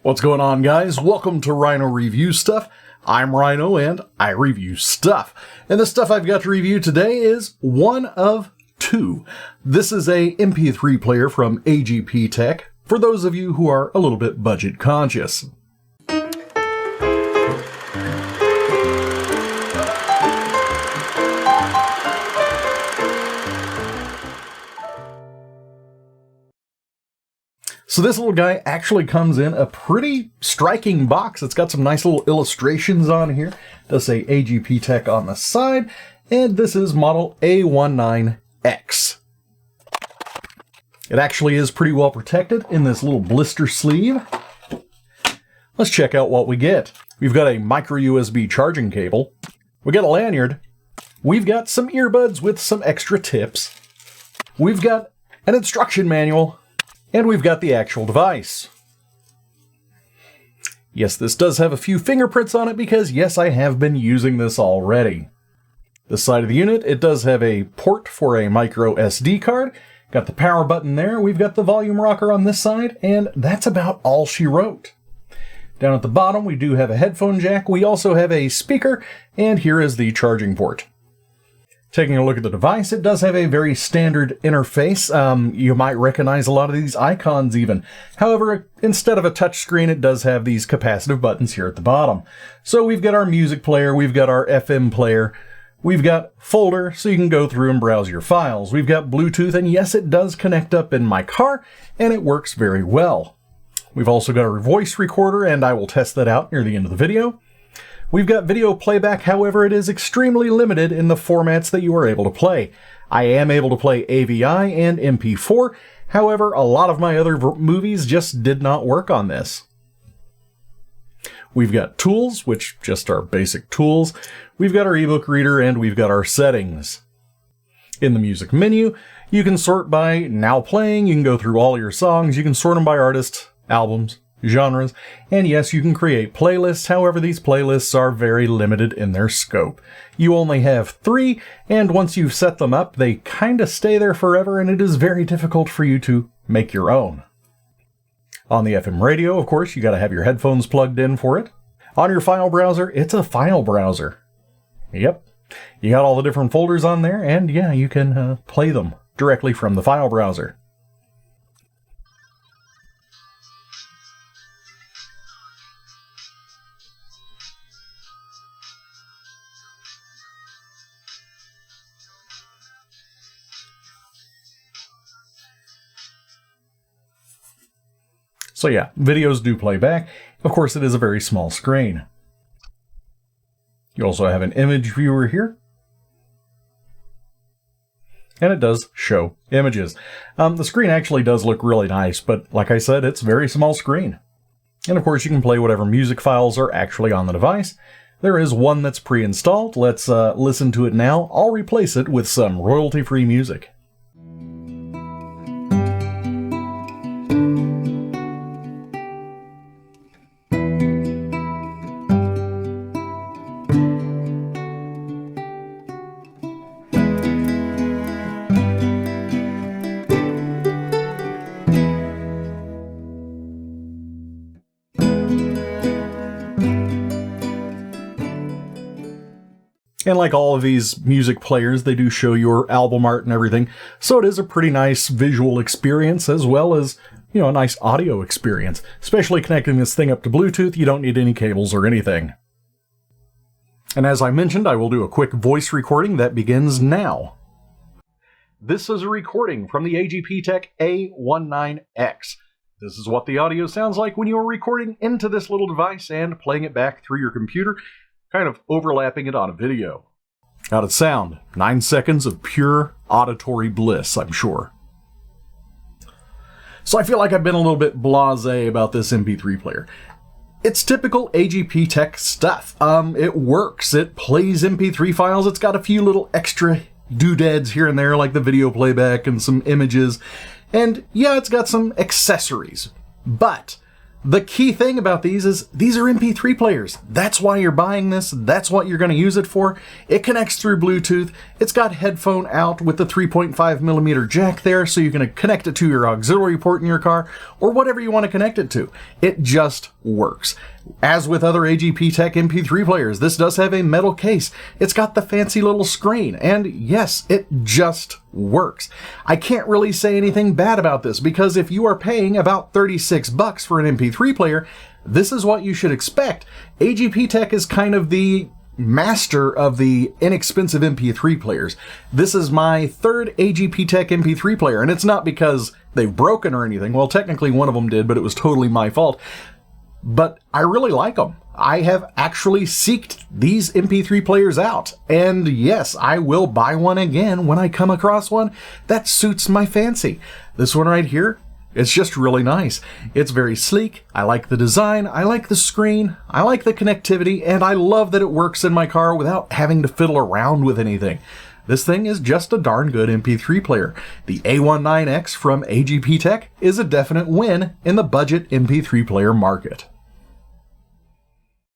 What's going on, guys? Welcome to Rhino Review Stuff. I'm Rhino and I review stuff. And the stuff I've got to review today is one of two. This is a MP3 player from AGPTEK for those of you who are a little bit budget conscious. So this little guy actually comes in a pretty striking box. It's got some nice little illustrations on here. It does say AGPTEK on the side, and this is model A19x. It actually is pretty well protected in this little blister sleeve. Let's check out what we get. We've got a micro USB charging cable. We got a lanyard. We've got some earbuds with some extra tips. We've got an instruction manual. And we've got the actual device. Yes, this does have a few fingerprints on it because, yes, I have been using this already. This side of the unit, it does have a port for a micro SD card. Got the power button there. We've got the volume rocker on this side, and that's about all she wrote. Down at the bottom, we do have a headphone jack. We also have a speaker, and here is the charging port. Taking a look at the device, it does have a very standard interface. You might recognize a lot of these icons even. However, instead of a touchscreen, it does have these capacitive buttons here at the bottom. So we've got our music player, we've got our FM player, we've got folder, so you can go through and browse your files. We've got Bluetooth, and yes, it does connect up in my car, and it works very well. We've also got our voice recorder, and I will test that out near the end of the video. We've got video playback, however, it is extremely limited in the formats that you are able to play. I am able to play AVI and MP4, however, a lot of my other movies just did not work on this. We've got tools, which just are basic tools. We've got our ebook reader, and we've got our settings. In the music menu, you can sort by now playing, you can go through all your songs, you can sort them by artists, albums, genres, and yes, you can create playlists. However, these playlists are very limited in their scope. You only have 3, and once you've set them up, they kind of stay there forever, and it is very difficult for you to make your own. On the FM radio, of course, you got to have your headphones plugged in for it. On your file browser, it's a file browser. Yep, you got all the different folders on there, and yeah, you can play them directly from the file browser. So yeah, videos do play back. Of course, it is a very small screen. You also have an image viewer here. And it does show images. The screen actually does look really nice, but like I said, it's a very small screen. And of course, you can play whatever music files are actually on the device. There is one that's pre-installed. Let's listen to it now. I'll replace it with some royalty-free music. And like all of these music players, they do show your album art and everything. So it is a pretty nice visual experience as well as, a nice audio experience. Especially connecting this thing up to Bluetooth, you don't need any cables or anything. And as I mentioned, I will do a quick voice recording that begins now. This is a recording from the AGPTEK A19x. This is what the audio sounds like when you are recording into this little device and playing it back through your computer, kind of overlapping it on a video. How'd it sound? 9 seconds of pure auditory bliss, I'm sure. So I feel like I've been a little bit blasé about this MP3 player. It's typical AGPTEK stuff. It works. It plays MP3 files. It's got a few little extra doodads here and there, like the video playback and some images. And yeah, it's got some accessories. But The key thing about these is these are MP3 players. That's why you're buying this. That's what you're going to use it for. It connects through Bluetooth. It's got headphone out with the 3.5mm jack there, so you can connect it to your auxiliary port in your car or whatever you want to connect it to. It just works. As with other AGPTEK MP3 players, this does have a metal case. It's got the fancy little screen, and yes, it just works. I can't really say anything bad about this because if you are paying about $36 for an MP3 player, this is what you should expect. AGPTEK is kind of the master of the inexpensive MP3 players. This is my third AGPTEK MP3 player, and it's not because they've broken or anything. Well, technically one of them did, but it was totally my fault. But I really like them. I have actually seeked these MP3 players out. And yes, I will buy one again when I come across one that suits my fancy. This one right here, it's just really nice. It's very sleek. I like the design. I like the screen. I like the connectivity. And I love that it works in my car without having to fiddle around with anything. This thing is just a darn good MP3 player. The A19x from AGPTEK is a definite win in the budget MP3 player market.